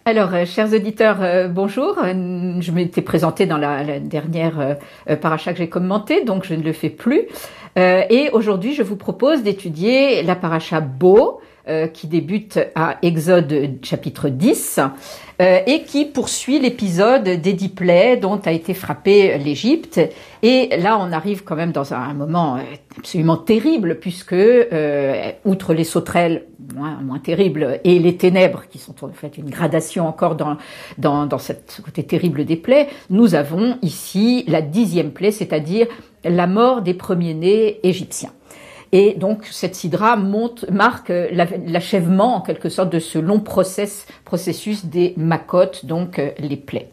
Alors, chers auditeurs, bonjour. Je m'étais présentée dans la dernière paracha que j'ai commentée, donc je ne le fais plus. Et aujourd'hui, je vous propose d'étudier la paracha Bo, qui débute à Exode chapitre 10, et qui poursuit l'épisode des 10 plaies dont a été frappée l'Égypte. Et là, on arrive quand même dans un moment absolument terrible, puisque, outre les sauterelles moins terribles, et les ténèbres, qui sont en fait une gradation encore dans ce côté terrible des plaies, nous avons ici la 10e plaie, c'est-à-dire la mort des premiers-nés égyptiens. Et donc, cette sidra marque l'achèvement, en quelque sorte, de ce long processus des Makot, donc les plaies.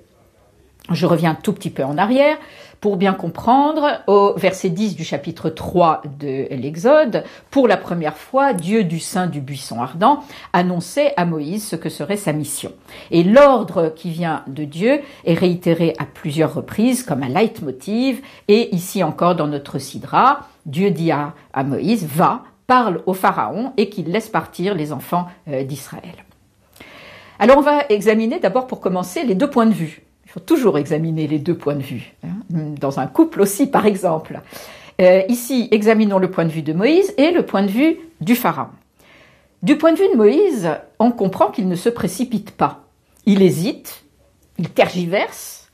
Je reviens un tout petit peu en arrière pour bien comprendre. Au verset 10 du chapitre 3 de l'Exode, pour la première fois, Dieu du sein du buisson ardent annonçait à Moïse ce que serait sa mission. Et l'ordre qui vient de Dieu est réitéré à plusieurs reprises comme un leitmotiv. Et ici encore dans notre sidra, Dieu dit à Moïse, va, parle au Pharaon et qu'il laisse partir les enfants d'Israël. Alors on va examiner d'abord pour commencer les deux points de vue. Il faut toujours examiner les deux points de vue, dans un couple aussi par exemple. Ici, examinons le point de vue de Moïse et le point de vue du Pharaon. Du point de vue de Moïse, on comprend qu'il ne se précipite pas. Il hésite, il tergiverse.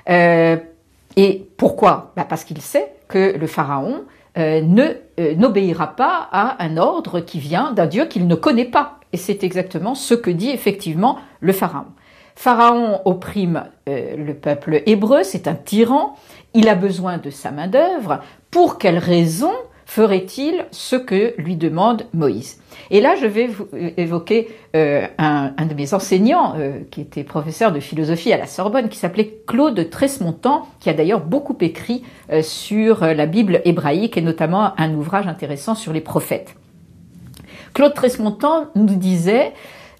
Et pourquoi ? Parce qu'il sait que le Pharaon n'obéira pas à un ordre qui vient d'un Dieu qu'il ne connaît pas. Et c'est exactement ce que dit effectivement le Pharaon. Pharaon opprime le peuple hébreu, c'est un tyran, il a besoin de sa main-d'œuvre. Pour quelle raison ferait-il ce que lui demande Moïse ? Et là, je vais vous évoquer un de mes enseignants, qui était professeur de philosophie à la Sorbonne, qui s'appelait Claude Tresmontant, qui a d'ailleurs beaucoup écrit sur la Bible hébraïque et notamment un ouvrage intéressant sur les prophètes. Claude Tresmontant nous disait: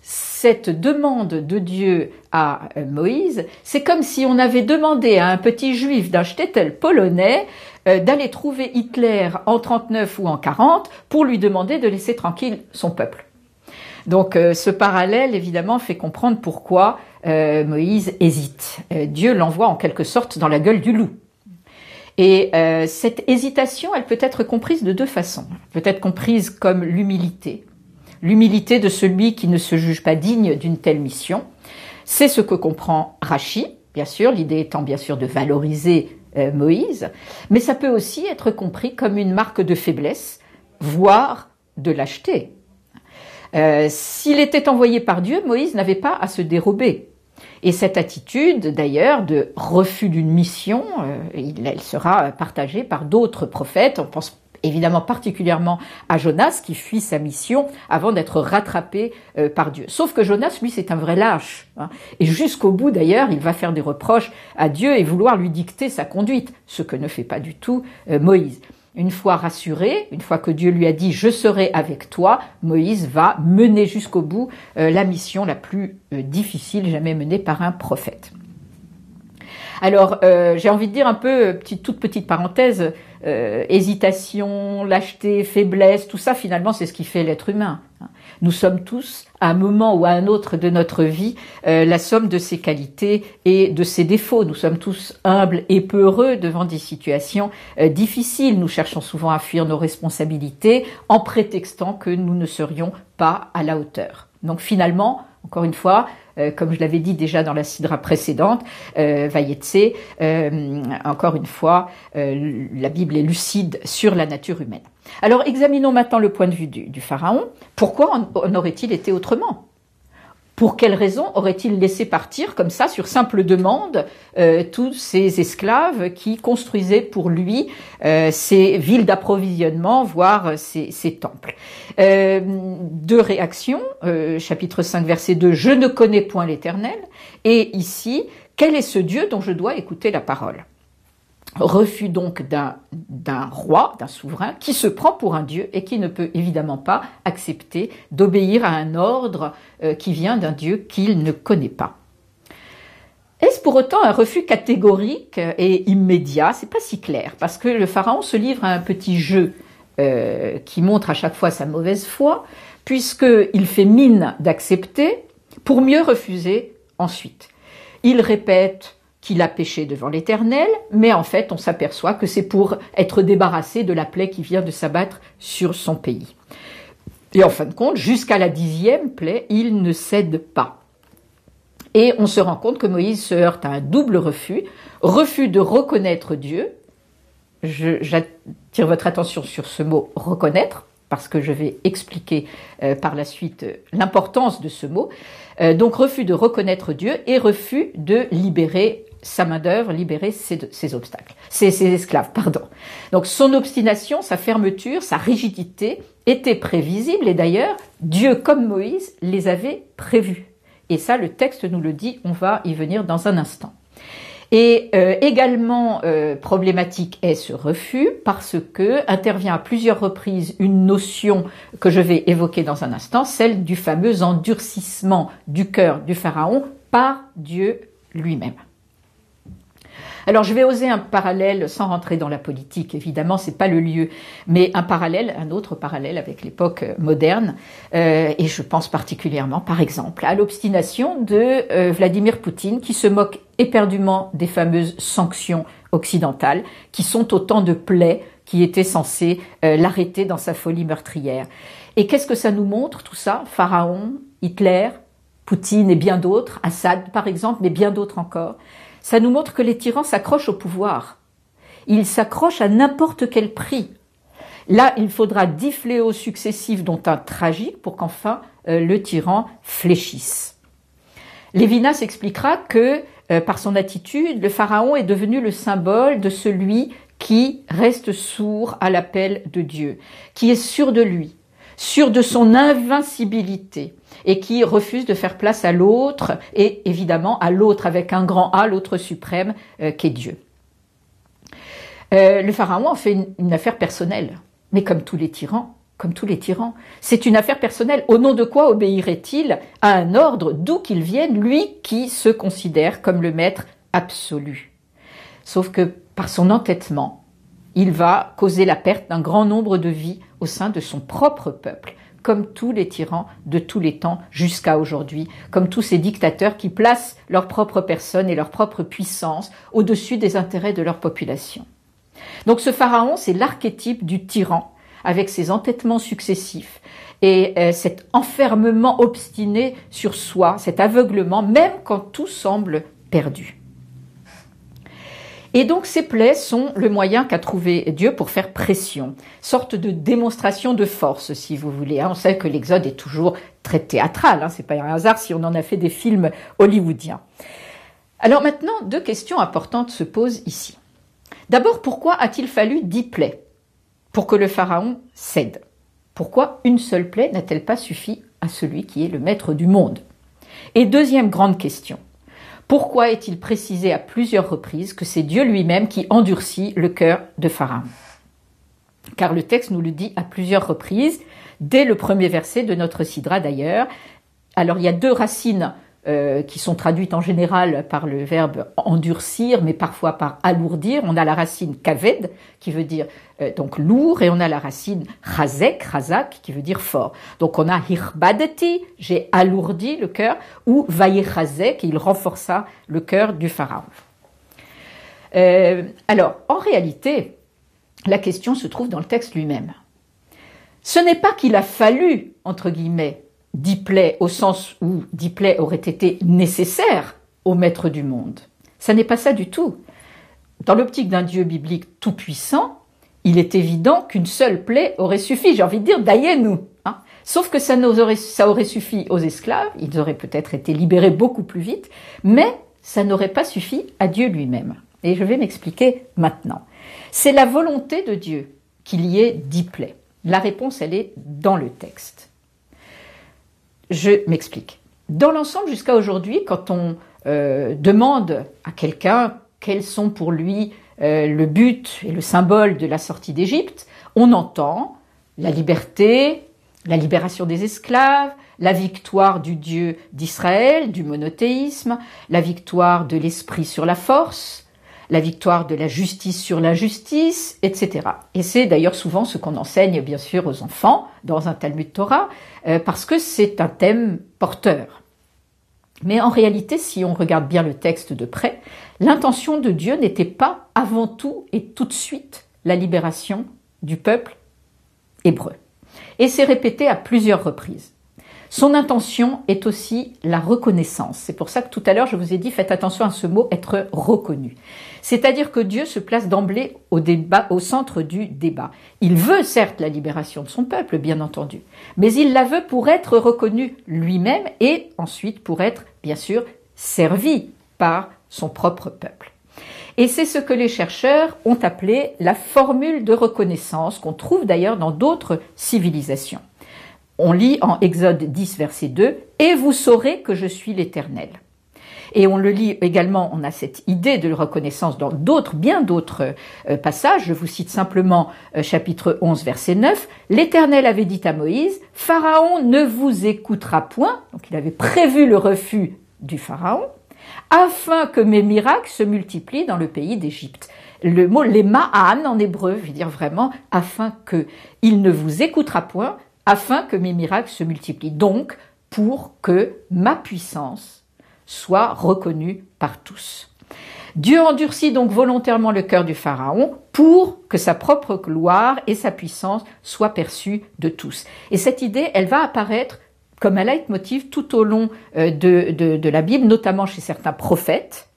cette demande de Dieu à Moïse, c'est comme si on avait demandé à un petit juif d'un shtetl polonais d'aller trouver Hitler en 39 ou en 40 pour lui demander de laisser tranquille son peuple. Donc ce parallèle évidemment fait comprendre pourquoi Moïse hésite. Dieu l'envoie en quelque sorte dans la gueule du loup. Et cette hésitation, elle peut être comprise de deux façons. Elle peut être comprise comme l'humilité. L'humilité de celui qui ne se juge pas digne d'une telle mission. C'est ce que comprend Rashi, bien sûr, l'idée étant bien sûr de valoriser Moïse, mais ça peut aussi être compris comme une marque de faiblesse, voire de lâcheté. S'il était envoyé par Dieu, Moïse n'avait pas à se dérober. Et cette attitude, d'ailleurs, de refus d'une mission, elle sera partagée par d'autres prophètes. On pense évidemment particulièrement à Jonas qui fuit sa mission avant d'être rattrapé par Dieu. Sauf que Jonas, lui, c'est un vrai lâche. Et jusqu'au bout, d'ailleurs, il va faire des reproches à Dieu et vouloir lui dicter sa conduite, ce que ne fait pas du tout Moïse. Une fois rassuré, une fois que Dieu lui a dit « je serai avec toi », Moïse va mener jusqu'au bout la mission la plus difficile jamais menée par un prophète. Alors, j'ai envie de dire un peu, toute petite parenthèse, hésitation, lâcheté, faiblesse, tout ça finalement c'est ce qui fait l'être humain. Nous sommes tous, à un moment ou à un autre de notre vie, la somme de ses qualités et de ses défauts. Nous sommes tous humbles et peureux devant des situations difficiles. Nous cherchons souvent à fuir nos responsabilités en prétextant que nous ne serions pas à la hauteur. Donc finalement, encore une fois, comme je l'avais dit déjà dans la sidra précédente, Vayetse, encore une fois, la Bible est lucide sur la nature humaine. Alors examinons maintenant le point de vue du Pharaon. Pourquoi en aurait-il été autrement ? Pour quelle raison aurait-il laissé partir comme ça, sur simple demande, tous ces esclaves qui construisaient pour lui ces villes d'approvisionnement, voire ces temples ? Deux réactions, chapitre 5, verset 2, « Je ne connais point l'Éternel » et ici, « Quel est ce Dieu dont je dois écouter la parole ?» Refus donc d'un roi, d'un souverain, qui se prend pour un dieu et qui ne peut évidemment pas accepter d'obéir à un ordre qui vient d'un dieu qu'il ne connaît pas. Est-ce pour autant un refus catégorique et immédiat ? C'est pas si clair, parce que le pharaon se livre à un petit jeu qui montre à chaque fois sa mauvaise foi, puisqu'il fait mine d'accepter pour mieux refuser ensuite. Il répète qu'il a péché devant l'Éternel, mais en fait on s'aperçoit que c'est pour être débarrassé de la plaie qui vient de s'abattre sur son pays. Et en fin de compte, jusqu'à la 10e plaie, il ne cède pas. Et on se rend compte que Moïse se heurte à un double refus de reconnaître Dieu. J'attire votre attention sur ce mot « reconnaître », parce que je vais expliquer par la suite l'importance de ce mot. Donc refus de reconnaître Dieu et refus de libérer sa main-d'œuvre, libérer ses obstacles, ses esclaves, pardon. Donc son obstination, sa fermeture, sa rigidité étaient prévisibles et d'ailleurs, Dieu comme Moïse les avait prévus. Et ça, le texte nous le dit, on va y venir dans un instant. Et également problématique est ce refus parce que intervient à plusieurs reprises une notion que je vais évoquer dans un instant, celle du fameux endurcissement du cœur du Pharaon par Dieu lui-même. Alors je vais oser un parallèle sans rentrer dans la politique, évidemment c'est pas le lieu, mais un autre parallèle avec l'époque moderne, et je pense particulièrement par exemple à l'obstination de Vladimir Poutine qui se moque éperdument des fameuses sanctions occidentales qui sont autant de plaies qui étaient censées l'arrêter dans sa folie meurtrière. Et qu'est-ce que ça nous montre tout ça? Pharaon, Hitler, Poutine et bien d'autres, Assad par exemple, mais bien d'autres encore. Ça nous montre que les tyrans s'accrochent au pouvoir. Ils s'accrochent à n'importe quel prix. Là, il faudra 10 fléaux successifs, dont un tragique, pour qu'enfin le tyran fléchisse. Lévinas expliquera que, par son attitude, le pharaon est devenu le symbole de celui qui reste sourd à l'appel de Dieu, qui est sûr de lui, sûr de son invincibilité, et qui refuse de faire place à l'autre, et évidemment à l'autre avec un grand A, l'autre suprême, qu'est Dieu. Le pharaon en fait une affaire personnelle, mais comme tous les tyrans, c'est une affaire personnelle. Au nom de quoi obéirait-il à un ordre d'où qu'il vienne, lui qui se considère comme le maître absolu? Sauf que par son entêtement, il va causer la perte d'un grand nombre de vies au sein de son propre peuple, comme tous les tyrans de tous les temps jusqu'à aujourd'hui, comme tous ces dictateurs qui placent leur propre personne et leur propre puissance au-dessus des intérêts de leur population. Donc ce pharaon, c'est l'archétype du tyran, avec ses entêtements successifs et cet enfermement obstiné sur soi, cet aveuglement, même quand tout semble perdu. Et donc ces plaies sont le moyen qu'a trouvé Dieu pour faire pression, sorte de démonstration de force, si vous voulez. On sait que l'Exode est toujours très théâtral, c'est pas un hasard si on en a fait des films hollywoodiens. Alors maintenant, 2 questions importantes se posent ici. D'abord, pourquoi a-t-il fallu 10 plaies pour que le pharaon cède? Pourquoi une seule plaie n'a-t-elle pas suffi à celui qui est le maître du monde? Et deuxième grande question. Pourquoi est-il précisé à plusieurs reprises que c'est Dieu lui-même qui endurcit le cœur de Pharaon? Car le texte nous le dit à plusieurs reprises, dès le premier verset de notre Sidra d'ailleurs. Alors il y a 2 racines qui sont traduites en général par le verbe endurcir, mais parfois par alourdir. On a la racine kaved, qui veut dire donc lourd, et on a la racine chazak, qui veut dire fort. Donc on a hirbadeti, j'ai alourdi le cœur, ou vayechazek, il renforça le cœur du pharaon. Alors, en réalité, la question se trouve dans le texte lui-même. Ce n'est pas qu'il a fallu, entre guillemets, 10 plaies au sens où 10 plaies auraient été nécessaires au maître du monde. Ça n'est pas ça du tout. Dans l'optique d'un Dieu biblique tout-puissant, il est évident qu'une seule plaie aurait suffi, j'ai envie de dire, daïe-nous. Sauf que ça aurait suffi aux esclaves, ils auraient peut-être été libérés beaucoup plus vite, mais ça n'aurait pas suffi à Dieu lui-même. Et je vais m'expliquer maintenant. C'est la volonté de Dieu qu'il y ait 10 plaies. La réponse, elle est dans le texte. Je m'explique. Dans l'ensemble, jusqu'à aujourd'hui, quand on demande à quelqu'un quels sont pour lui le but et le symbole de la sortie d'Égypte, on entend la liberté, la libération des esclaves, la victoire du Dieu d'Israël, du monothéisme, la victoire de l'esprit sur la force, la victoire de la justice sur l'injustice, etc. Et c'est d'ailleurs souvent ce qu'on enseigne bien sûr aux enfants dans un Talmud Torah, parce que c'est un thème porteur. Mais en réalité, si on regarde bien le texte de près, l'intention de Dieu n'était pas avant tout et tout de suite la libération du peuple hébreu. Et c'est répété à plusieurs reprises. Son intention est aussi la reconnaissance. C'est pour ça que tout à l'heure, je vous ai dit, faites attention à ce mot, être reconnu. C'est-à-dire que Dieu se place d'emblée au centre du débat. Il veut certes la libération de son peuple, bien entendu, mais il la veut pour être reconnu lui-même et ensuite pour être, bien sûr, servi par son propre peuple. Et c'est ce que les chercheurs ont appelé la formule de reconnaissance, qu'on trouve d'ailleurs dans d'autres civilisations. On lit en Exode 10, verset 2, « Et vous saurez que je suis l'Éternel ». Et on le lit également, on a cette idée de reconnaissance dans bien d'autres passages. Je vous cite simplement chapitre 11, verset 9. « L'Éternel avait dit à Moïse, « Pharaon ne vous écoutera point », donc il avait prévu le refus du Pharaon, « afin que mes miracles se multiplient dans le pays d'Égypte ». Le mot « lema'an » en hébreu veut dire vraiment « afin que il ne vous écoutera point », afin que mes miracles se multiplient. Donc, pour que ma puissance soit reconnue par tous. Dieu endurcit donc volontairement le cœur du Pharaon pour que sa propre gloire et sa puissance soient perçues de tous. Et cette idée, elle va apparaître comme un leitmotiv tout au long de la Bible, notamment chez certains prophètes.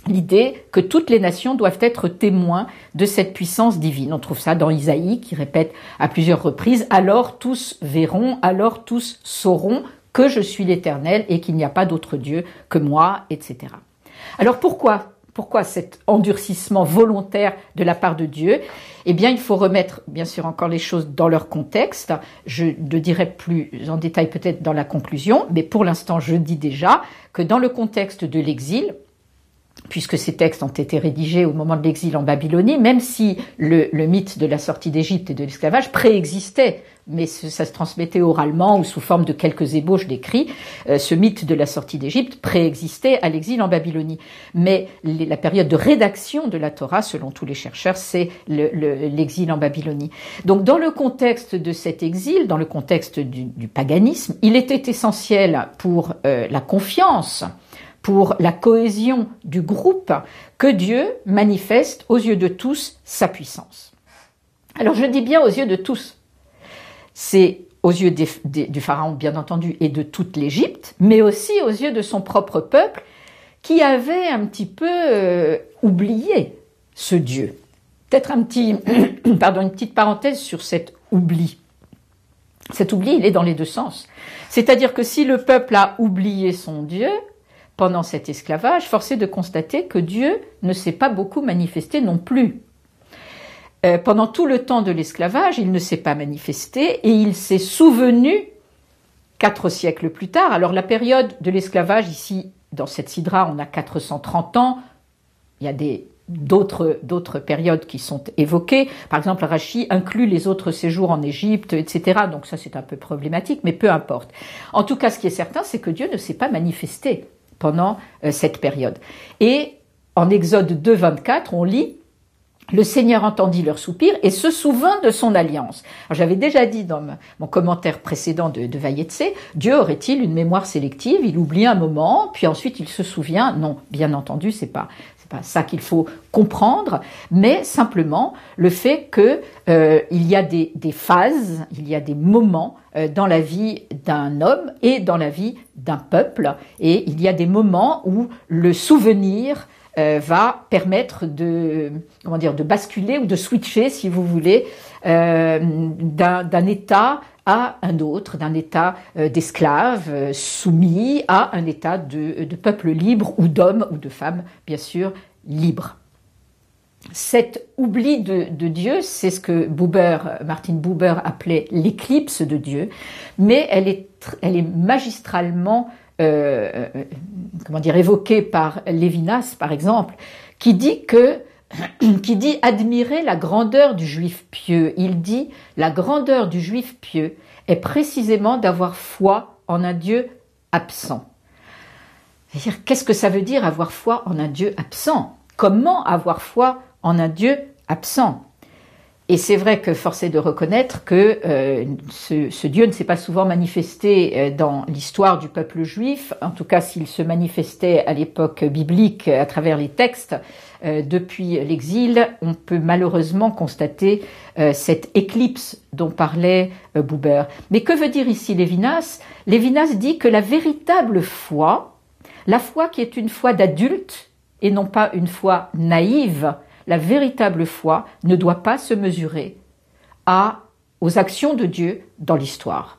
L'idée que toutes les nations doivent être témoins de cette puissance divine. On trouve ça dans Isaïe qui répète à plusieurs reprises « Alors tous verront, alors tous sauront que je suis l'Éternel et qu'il n'y a pas d'autre Dieu que moi, etc. » Alors pourquoi cet endurcissement volontaire de la part de Dieu? Eh bien, il faut remettre, bien sûr, encore les choses dans leur contexte. Je le dirai plus en détail peut-être dans la conclusion, mais pour l'instant, je dis déjà que dans le contexte de l'exil, puisque ces textes ont été rédigés au moment de l'exil en Babylonie, même si le mythe de la sortie d'Égypte et de l'esclavage préexistait, mais ça se transmettait oralement ou sous forme de quelques ébauches d'écrits, ce mythe de la sortie d'Égypte préexistait à l'exil en Babylonie. Mais la période de rédaction de la Torah, selon tous les chercheurs, c'est l'exil en Babylonie. Donc dans le contexte de cet exil, dans le contexte du paganisme, il était essentiel pour la confiance, pour la cohésion du groupe, que Dieu manifeste aux yeux de tous sa puissance. Alors je dis bien aux yeux de tous. C'est aux yeux du Pharaon, bien entendu, et de toute l'Égypte, mais aussi aux yeux de son propre peuple, qui avait un petit peu oublié ce Dieu. Peut-être une petite parenthèse sur cet oubli. Cet oubli, il est dans les deux sens. C'est-à-dire que si le peuple a oublié son Dieu, pendant cet esclavage, force est de constater que Dieu ne s'est pas beaucoup manifesté non plus. Pendant tout le temps de l'esclavage, il ne s'est pas manifesté et il s'est souvenu 4 siècles plus tard. Alors la période de l'esclavage, ici, dans cette sidra, on a 430 ans. Il y a d'autres périodes qui sont évoquées. Par exemple, Rachi inclut les autres séjours en Égypte, etc. Donc ça, c'est un peu problématique, mais peu importe. En tout cas, ce qui est certain, c'est que Dieu ne s'est pas manifesté pendant cette période. Et en Exode 2, 24, on lit « Le Seigneur entendit leurs soupirs et se souvint de son alliance ». Alors j'avais déjà dit dans mon commentaire précédent de Vayetse, Dieu aurait-il une mémoire sélective? Il oublie un moment, puis ensuite il se souvient? Non, bien entendu, c'est pas ça qu'il faut comprendre, mais simplement le fait que il y a des phases, il y a des moments dans la vie d'un homme et dans la vie d'un peuple, et il y a des moments où le souvenir va permettre de basculer ou de switcher, si vous voulez, d'un état à un autre, d'un état d'esclave soumis à un état de peuple libre ou d'hommes ou de femmes, bien sûr, libres. Cet oubli de Dieu, c'est ce que Martin Buber appelait l'éclipse de Dieu, mais elle est magistralement évoquée par Lévinas, par exemple, qui dit admirer la grandeur du juif pieux. Il dit la grandeur du juif pieux est précisément d'avoir foi en un Dieu absent. C'est-à-dire, qu'est-ce que ça veut dire avoir foi en un Dieu absent? Comment avoir foi en un Dieu absent? Et c'est vrai que force est de reconnaître que ce Dieu ne s'est pas souvent manifesté dans l'histoire du peuple juif, en tout cas s'il se manifestait à l'époque biblique à travers les textes. Depuis l'exil, on peut malheureusement constater cette éclipse dont parlait Buber. Mais que veut dire ici Lévinas? Lévinas dit que la véritable foi, la foi qui est une foi d'adulte et non pas une foi naïve, la véritable foi ne doit pas se mesurer aux actions de Dieu dans l'histoire.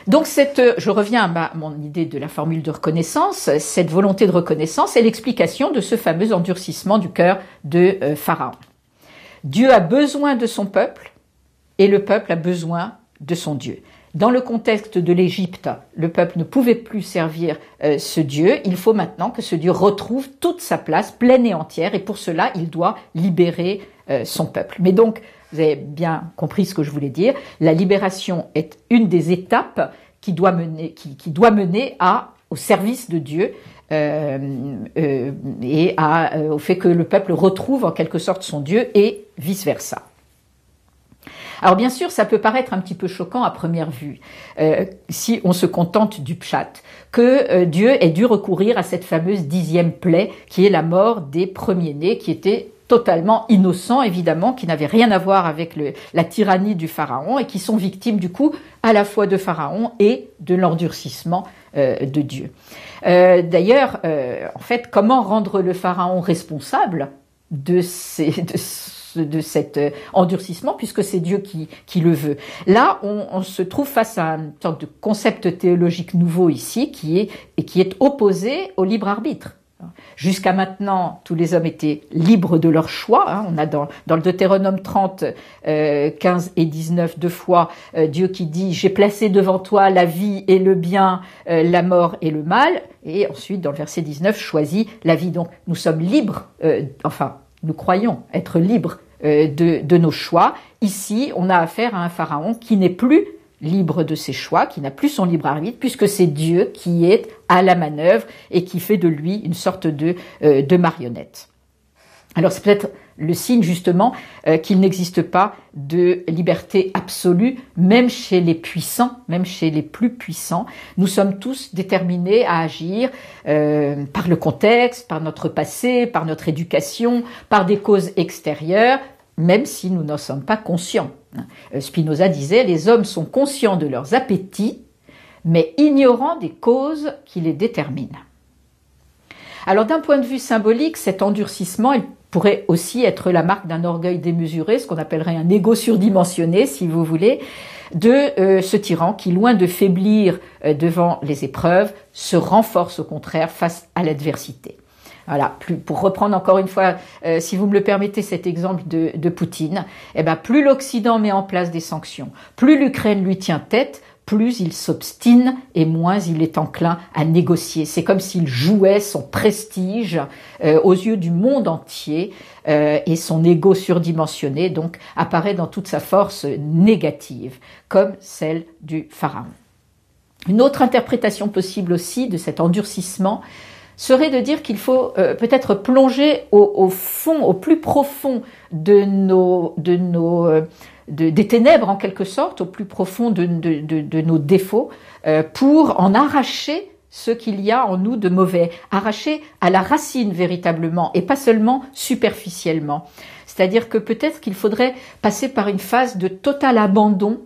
Donc je reviens à mon idée de la formule de reconnaissance, cette volonté de reconnaissance est l'explication de ce fameux endurcissement du cœur de Pharaon. Dieu a besoin de son peuple et le peuple a besoin de son Dieu. Dans le contexte de l'Égypte, le peuple ne pouvait plus servir ce Dieu. Il faut maintenant que ce Dieu retrouve toute sa place pleine et entière et pour cela, il doit libérer son peuple. Mais donc, vous avez bien compris ce que je voulais dire. La libération est une des étapes qui doit mener au service de Dieu et au fait que le peuple retrouve en quelque sorte son Dieu et vice-versa. Alors bien sûr, ça peut paraître un petit peu choquant à première vue, si on se contente du pshat, que Dieu ait dû recourir à cette fameuse 10e plaie qui est la mort des premiers-nés, qui était totalement innocents, évidemment, qui n'avaient rien à voir avec la tyrannie du Pharaon et qui sont victimes du coup à la fois de Pharaon et de l'endurcissement de Dieu. D'ailleurs, en fait, comment rendre le Pharaon responsable de cet endurcissement, puisque c'est Dieu qui le veut. Là, on se trouve face à une sorte de concept théologique nouveau ici, qui est opposé au libre arbitre. Jusqu'à maintenant, tous les hommes étaient libres de leur choix. On a dans le Deutéronome 30, 15 et 19, deux fois, Dieu qui dit « J'ai placé devant toi la vie et le bien, la mort et le mal ». Et ensuite, dans le verset 19, choisis la vie. Donc, nous sommes libres, nous croyons être libres de nos choix. Ici, on a affaire à un pharaon qui n'est plus libre de ses choix, qui n'a plus son libre arbitre, puisque c'est Dieu qui est à la manœuvre et qui fait de lui une sorte de marionnette. Alors c'est peut-être le signe justement qu'il n'existe pas de liberté absolue, même chez les puissants, même chez les plus puissants. Nous sommes tous déterminés à agir par le contexte, par notre passé, par notre éducation, par des causes extérieures, même si nous n'en sommes pas conscients. Spinoza disait « Les hommes sont conscients de leurs appétits, mais ignorants des causes qui les déterminent ». Alors d'un point de vue symbolique, cet endurcissement, il pourrait aussi être la marque d'un orgueil démesuré, ce qu'on appellerait un ego surdimensionné, si vous voulez, de ce tyran qui, loin de faiblir devant les épreuves, se renforce au contraire face à l'adversité. Voilà, pour reprendre encore une fois, si vous me le permettez, cet exemple de Poutine, plus l'Occident met en place des sanctions, plus l'Ukraine lui tient tête, plus il s'obstine et moins il est enclin à négocier. C'est comme s'il jouait son prestige aux yeux du monde entier et son ego surdimensionné donc apparaît dans toute sa force négative, comme celle du pharaon. Une autre interprétation possible aussi de cet endurcissement serait de dire qu'il faut peut-être plonger au fond, au plus profond des ténèbres en quelque sorte, au plus profond de nos défauts, pour en arracher ce qu'il y a en nous de mauvais, arracher à la racine véritablement et pas seulement superficiellement. C'est-à-dire que peut-être qu'il faudrait passer par une phase de total abandon,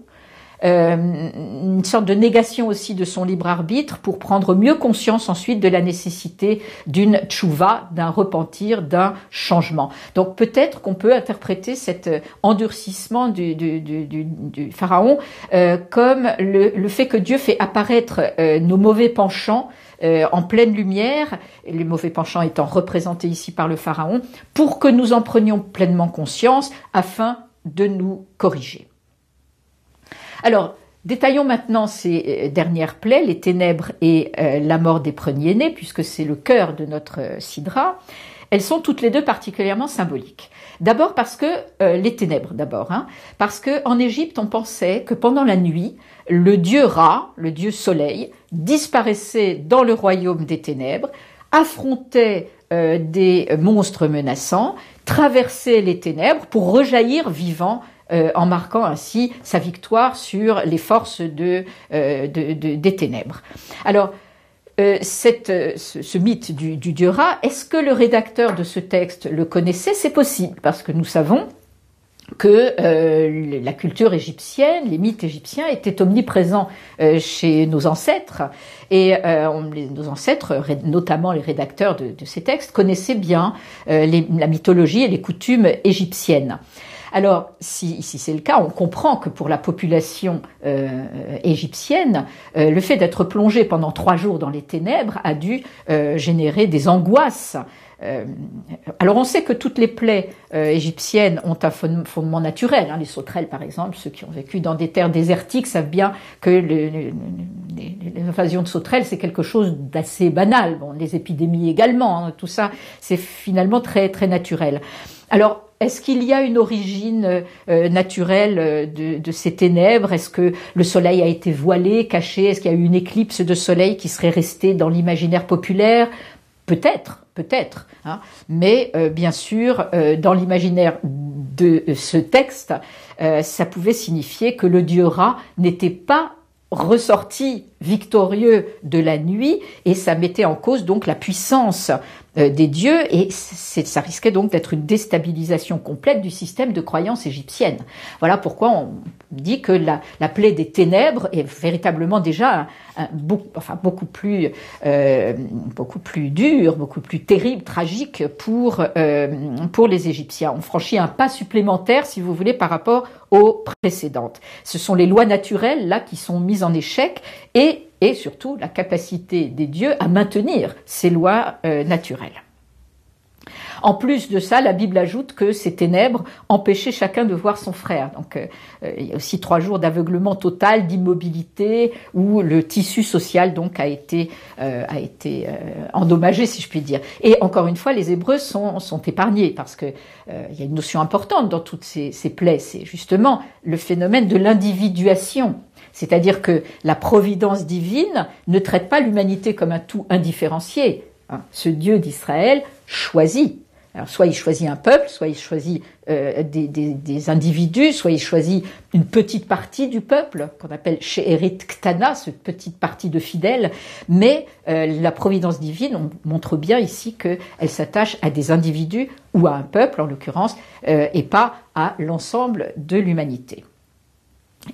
une sorte de négation aussi de son libre arbitre pour prendre mieux conscience ensuite de la nécessité d'une tchouva, d'un repentir, d'un changement. Donc peut-être qu'on peut interpréter cet endurcissement du pharaon comme le fait que Dieu fait apparaître nos mauvais penchants en pleine lumière, les mauvais penchants étant représentés ici par le pharaon, pour que nous en prenions pleinement conscience afin de nous corriger. Alors, détaillons maintenant ces dernières plaies, les ténèbres et la mort des premiers-nés, puisque c'est le cœur de notre sidra. Elles sont toutes les deux particulièrement symboliques. D'abord parce que, les ténèbres d'abord, parce que en Égypte on pensait que pendant la nuit, le dieu Ra, le dieu soleil, disparaissait dans le royaume des ténèbres, affrontait des monstres menaçants, traverser les ténèbres pour rejaillir vivant, en marquant ainsi sa victoire sur les forces des ténèbres. Alors, ce mythe du dieu Ra, est-ce que le rédacteur de ce texte le connaissait? C'est possible, parce que nous savons que la culture égyptienne, les mythes égyptiens étaient omniprésents chez nos ancêtres, et nos ancêtres, notamment les rédacteurs de ces textes, connaissaient bien la mythologie et les coutumes égyptiennes. Alors, si c'est le cas, on comprend que pour la population égyptienne, le fait d'être plongé pendant 3 jours dans les ténèbres a dû générer des angoisses. Alors on sait que toutes les plaies égyptiennes ont un fondement naturel. Les sauterelles, par exemple, ceux qui ont vécu dans des terres désertiques savent bien que les invasions de sauterelles, c'est quelque chose d'assez banal. Bon, les épidémies également, tout ça, c'est finalement très, très naturel. Alors, est-ce qu'il y a une origine naturelle de ces ténèbres? Est-ce que le soleil a été voilé, caché? Est-ce qu'il y a eu une éclipse de soleil qui serait restée dans l'imaginaire populaire? Peut-être. Mais bien sûr, dans l'imaginaire de ce texte, ça pouvait signifier que le dieu Ra n'était pas ressorti victorieux de la nuit, et ça mettait en cause donc la puissance des dieux, et ça risquait donc d'être une déstabilisation complète du système de croyance égyptienne. Voilà pourquoi on dit que la plaie des ténèbres est véritablement déjà beaucoup plus dure, beaucoup plus terrible, tragique pour les Égyptiens. On franchit un pas supplémentaire, si vous voulez, par rapport aux précédentes. Ce sont les lois naturelles là qui sont mises en échec, et surtout la capacité des dieux à maintenir ces lois naturelles. En plus de ça, la Bible ajoute que ces ténèbres empêchaient chacun de voir son frère. Donc, il y a aussi 3 jours d'aveuglement total, d'immobilité, où le tissu social donc a été endommagé, si je puis dire. Et encore une fois, les Hébreux sont épargnés, parce que il y a une notion importante dans toutes ces plaies, c'est justement le phénomène de l'individuation. C'est-à-dire que la providence divine ne traite pas l'humanité comme un tout indifférencié. Ce Dieu d'Israël choisit. Alors, soit il choisit un peuple, soit il choisit des individus, soit il choisit une petite partie du peuple, qu'on appelle She'erit Ktana, cette petite partie de fidèles. Mais la providence divine, on montre bien ici qu'elle s'attache à des individus, ou à un peuple en l'occurrence, et pas à l'ensemble de l'humanité.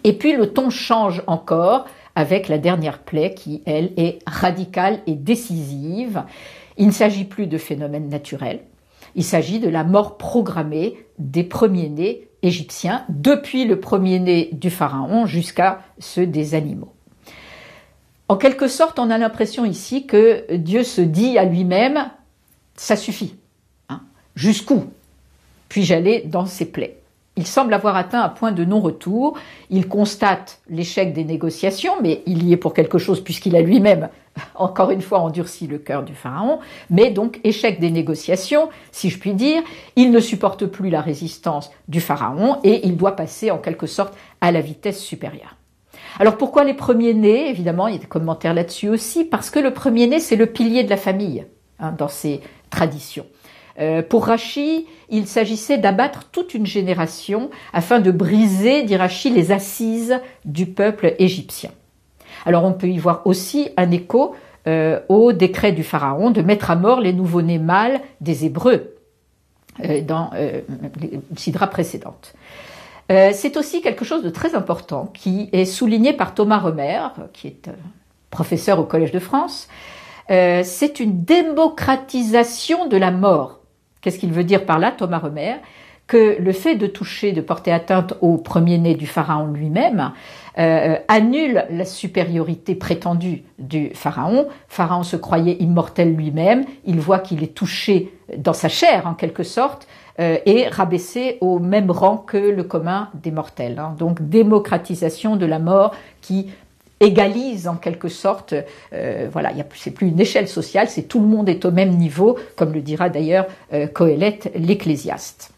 Et puis le ton change encore avec la dernière plaie qui, elle, est radicale et décisive. Il ne s'agit plus de phénomènes naturels, il s'agit de la mort programmée des premiers-nés égyptiens, depuis le premier-né du pharaon jusqu'à ceux des animaux. En quelque sorte, on a l'impression ici que Dieu se dit à lui-même « ça suffit, jusqu'où puis-je aller dans ces plaies ?» Il semble avoir atteint un point de non-retour. Il constate l'échec des négociations, mais il y est pour quelque chose puisqu'il a lui-même, encore une fois, endurci le cœur du pharaon. Mais donc, échec des négociations, si je puis dire. Il ne supporte plus la résistance du pharaon et il doit passer en quelque sorte à la vitesse supérieure. Alors pourquoi les premiers-nés? Évidemment, il y a des commentaires là-dessus aussi, parce que le premier-né, c'est le pilier de la famille dans ces traditions. Pour Rachi, il s'agissait d'abattre toute une génération afin de briser, dit Rachi, les assises du peuple égyptien. Alors on peut y voir aussi un écho au décret du pharaon de mettre à mort les nouveau-nés mâles des Hébreux dans les sidras précédentes. C'est aussi quelque chose de très important qui est souligné par Thomas Romer, qui est professeur au Collège de France. C'est une démocratisation de la mort. Qu'est-ce qu'il veut dire par là, Thomas Romer? Que le fait de toucher, de porter atteinte au premier-né du pharaon lui-même annule la supériorité prétendue du pharaon. Pharaon se croyait immortel lui-même, il voit qu'il est touché dans sa chair en quelque sorte et rabaissé au même rang que le commun des mortels. Donc démocratisation de la mort qui égalise en quelque sorte, c'est plus une échelle sociale, c'est tout le monde est au même niveau, comme le dira d'ailleurs Coëlette l'Ecclésiaste.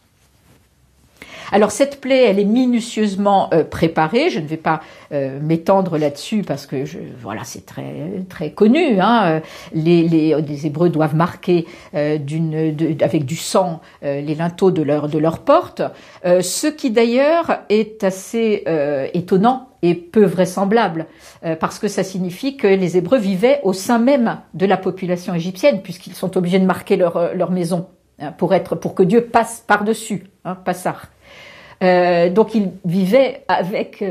Alors cette plaie, elle est minutieusement préparée. Je ne vais pas m'étendre là-dessus parce que voilà, c'est très connu. Hein. Les Hébreux doivent marquer avec du sang les linteaux de leur porte. Ce qui d'ailleurs est assez étonnant et peu vraisemblable, parce que ça signifie que les Hébreux vivaient au sein même de la population égyptienne, puisqu'ils sont obligés de marquer leur maison pour que Dieu passe par-dessus, passar. Donc ils vivaient avec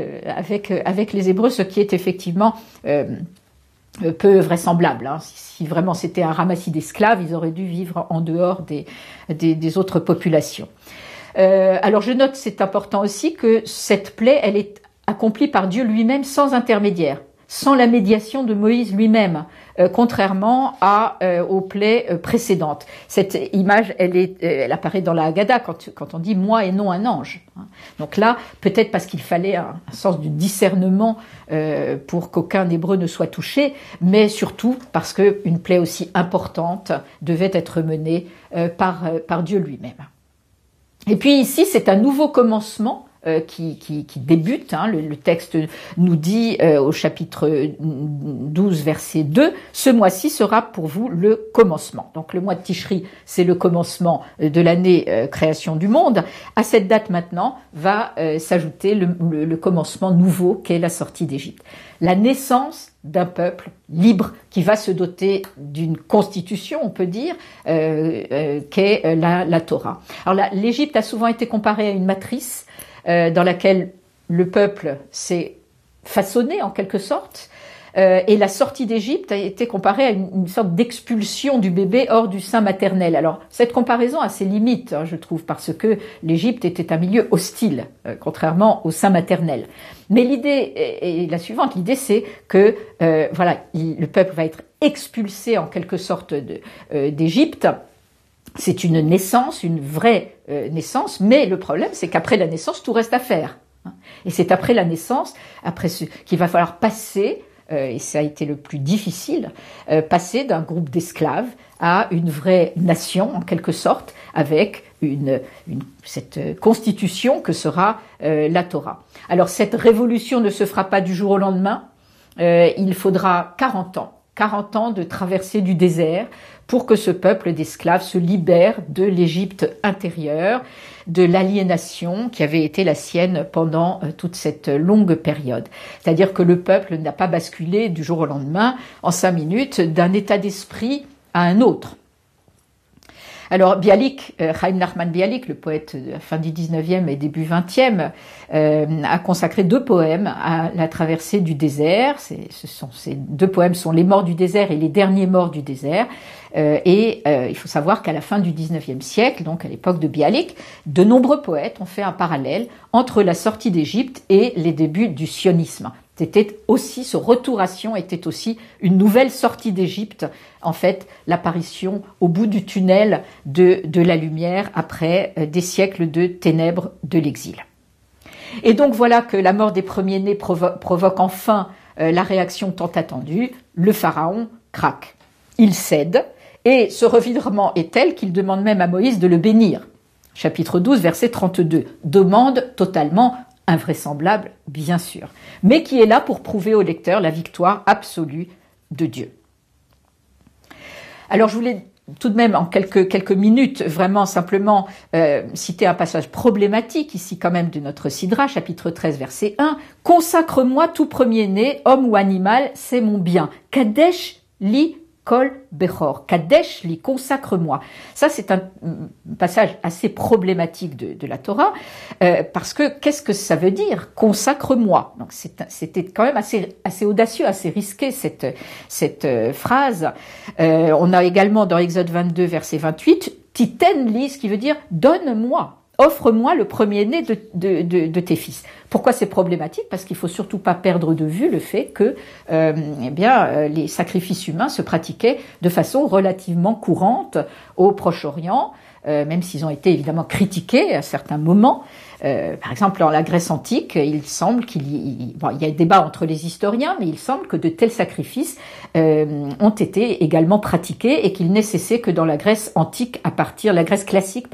les Hébreux, ce qui est effectivement peu vraisemblable. Hein. Si vraiment c'était un ramassis d'esclaves, ils auraient dû vivre en dehors des autres populations. Alors je note, c'est important aussi, que cette plaie, elle est accomplie par Dieu lui-même sans intermédiaire, sans la médiation de Moïse lui-même, contrairement aux plaies précédentes. Cette image, elle apparaît dans la Haggadah quand on dit « moi et non un ange ». Donc là, peut-être parce qu'il fallait un sens du discernement pour qu'aucun Hébreu ne soit touché, mais surtout parce qu'une plaie aussi importante devait être menée par Dieu lui-même. Et puis ici, c'est un nouveau commencement qui débute. Hein. Le texte nous dit au chapitre 12, verset 2, « Ce mois-ci sera pour vous le commencement ». Donc le mois de Tishri, c'est le commencement de l'année création du monde. À cette date maintenant va s'ajouter le commencement nouveau qu'est la sortie d'Égypte. La naissance d'un peuple libre qui va se doter d'une constitution, on peut dire, qu'est la Torah. Alors l'Égypte a souvent été comparée à une matrice dans laquelle le peuple s'est façonné en quelque sorte, et la sortie d'Égypte a été comparée à une sorte d'expulsion du bébé hors du sein maternel. Alors cette comparaison a ses limites, hein, je trouve, parce que l'Égypte était un milieu hostile, contrairement au sein maternel. Mais l'idée est la suivante, l'idée c'est que le peuple va être expulsé en quelque sorte d'Égypte. C'est une naissance, une vraie naissance, mais le problème c'est qu'après la naissance, tout reste à faire. Et c'est après la naissance, qu'il va falloir passer, et ça a été le plus difficile, passer d'un groupe d'esclaves à une vraie nation, en quelque sorte, avec cette constitution que sera la Torah. Alors cette révolution ne se fera pas du jour au lendemain, il faudra 40 ans de traversée du désert pour que ce peuple d'esclaves se libère de l'Égypte intérieure, de l'aliénation qui avait été la sienne pendant toute cette longue période. C'est-à-dire que le peuple n'a pas basculé du jour au lendemain, en 5 minutes, d'un état d'esprit à un autre. Alors Bialik, Chaim Nachman Bialik, le poète de la fin du 19e et début 20e, a consacré 2 poèmes à la traversée du désert. Ces 2 poèmes sont Les morts du désert et Les derniers morts du désert. Il faut savoir qu'à la fin du 19e siècle, donc à l'époque de Bialik, de nombreux poètes ont fait un parallèle entre la sortie d'Égypte et les débuts du sionisme. Ce retour à Sion était aussi une nouvelle sortie d'Égypte, en fait, l'apparition au bout du tunnel de la lumière après des siècles de ténèbres de l'exil. Et donc voilà que la mort des premiers-nés provoque enfin la réaction tant attendue. Le pharaon craque. Il cède, et ce revirement est tel qu'il demande même à Moïse de le bénir. Chapitre 12, verset 32. Demande totalement invraisemblable, bien sûr, mais qui est là pour prouver au lecteur la victoire absolue de Dieu. Alors je voulais tout de même en quelques minutes vraiment simplement citer un passage problématique ici quand même de notre Sidra, chapitre 13, verset 1. « Consacre-moi tout premier-né, homme ou animal, c'est mon bien. Kadesh li Kol Bechor, Kadesh li, consacre-moi. » Ça, c'est un passage assez problématique de la Torah, parce que qu'est-ce que ça veut dire, consacre-moi? Donc c'était quand même assez audacieux, assez risqué cette phrase. On a également dans Exode 22, verset 28, Titen li, ce qui veut dire donne-moi. Offre-moi le premier-né de tes fils. Pourquoi c'est problématique? Parce qu'il faut surtout pas perdre de vue le fait que, les sacrifices humains se pratiquaient de façon relativement courante au Proche-Orient, même s'ils ont été évidemment critiqués à certains moments. Par exemple, dans la Grèce antique, il semble il y a débat entre les historiens, mais il semble que de tels sacrifices ont été également pratiqués et qu'il n'est cessé que dans la Grèce antique, la Grèce classique,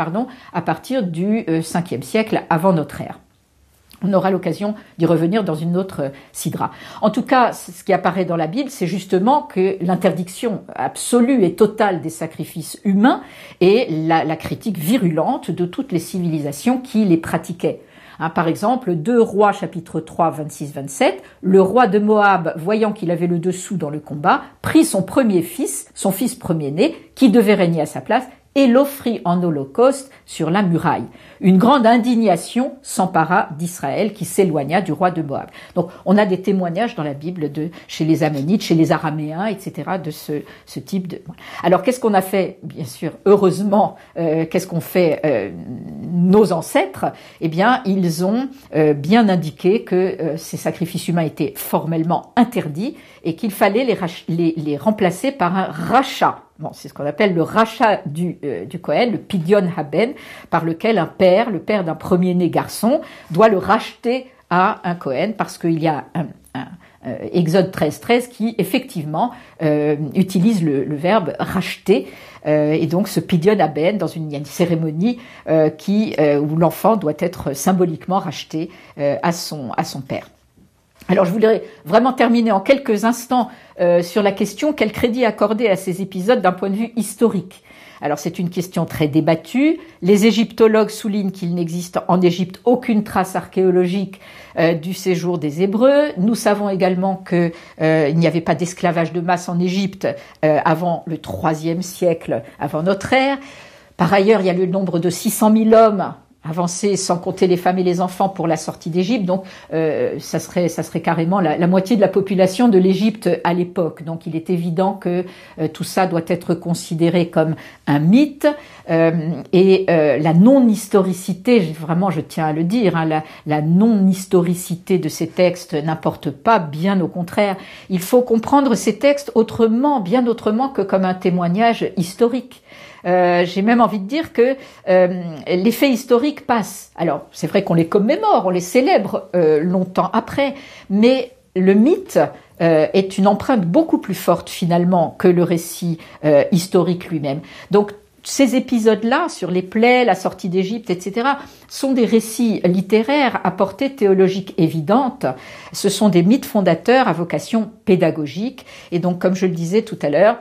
à partir du 5e siècle avant notre ère. On aura l'occasion d'y revenir dans une autre sidra. En tout cas, ce qui apparaît dans la Bible, c'est justement que l'interdiction absolue et totale des sacrifices humains et la critique virulente de toutes les civilisations qui les pratiquaient. Par exemple, 2 Rois chapitre 3, 26-27, le roi de Moab, voyant qu'il avait le dessous dans le combat, prit son fils premier-né, qui devait régner à sa place, et l'offrit en holocauste sur la muraille. Une grande indignation s'empara d'Israël qui s'éloigna du roi de Moab. Donc on a des témoignages dans la Bible chez les Ammonites, chez les Araméens, etc. de ce type de... Alors qu'est-ce qu'on a fait? Bien sûr, heureusement, qu'est-ce qu'ont fait nos ancêtres? Eh bien, ils ont bien indiqué que ces sacrifices humains étaient formellement interdits et qu'il fallait les remplacer par un rachat. Bon, c'est ce qu'on appelle le rachat du Kohen, le Pidyon Haben, par lequel le père d'un premier-né garçon, doit le racheter à un Kohen, parce qu'il y a Exode 13 qui, effectivement, utilise le verbe racheter, et donc ce Pidyon Haben, il y a une cérémonie où l'enfant doit être symboliquement racheté à son père. Alors je voudrais vraiment terminer en quelques instants sur la question quel crédit accorder à ces épisodes d'un point de vue historique. Alors c'est une question très débattue. Les égyptologues soulignent qu'il n'existe en Égypte aucune trace archéologique du séjour des Hébreux. Nous savons également qu'il n'y avait pas d'esclavage de masse en Égypte avant le IIIe siècle avant notre ère. Par ailleurs, il y a le nombre de 600 000 hommes avancé sans compter les femmes et les enfants pour la sortie d'Égypte, donc ça serait carrément la moitié de la population de l'Égypte à l'époque. Donc il est évident que tout ça doit être considéré comme un mythe et la non-historicité, vraiment je tiens à le dire, la non-historicité de ces textes n'importe pas, bien au contraire. Il faut comprendre ces textes bien autrement que comme un témoignage historique. J'ai même envie de dire que les faits historiques passent. Alors, c'est vrai qu'on les commémore, on les célèbre longtemps après, mais le mythe est une empreinte beaucoup plus forte finalement que le récit historique lui-même. Donc, ces épisodes-là, sur les plaies, la sortie d'Égypte, etc., sont des récits littéraires à portée théologique évidente. Ce sont des mythes fondateurs à vocation pédagogique. Et donc, comme je le disais tout à l'heure,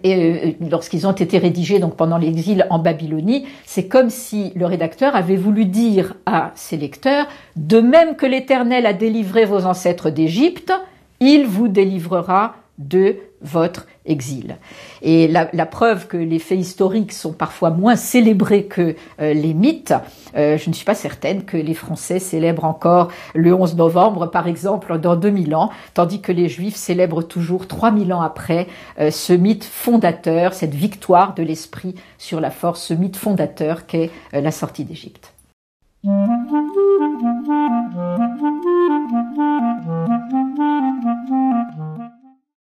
et lorsqu'ils ont été rédigés donc pendant l'exil en Babylonie, c'est comme si le rédacteur avait voulu dire à ses lecteurs: de même que l'Éternel a délivré vos ancêtres d'Égypte, il vous délivrera de votre exil. Et la preuve que les faits historiques sont parfois moins célébrés que les mythes, je ne suis pas certaine que les Français célèbrent encore le 11 novembre, par exemple, dans 2000 ans, tandis que les Juifs célèbrent toujours 3000 ans après ce mythe fondateur, cette victoire de l'esprit sur la force, ce mythe fondateur qu'est la sortie d'Égypte.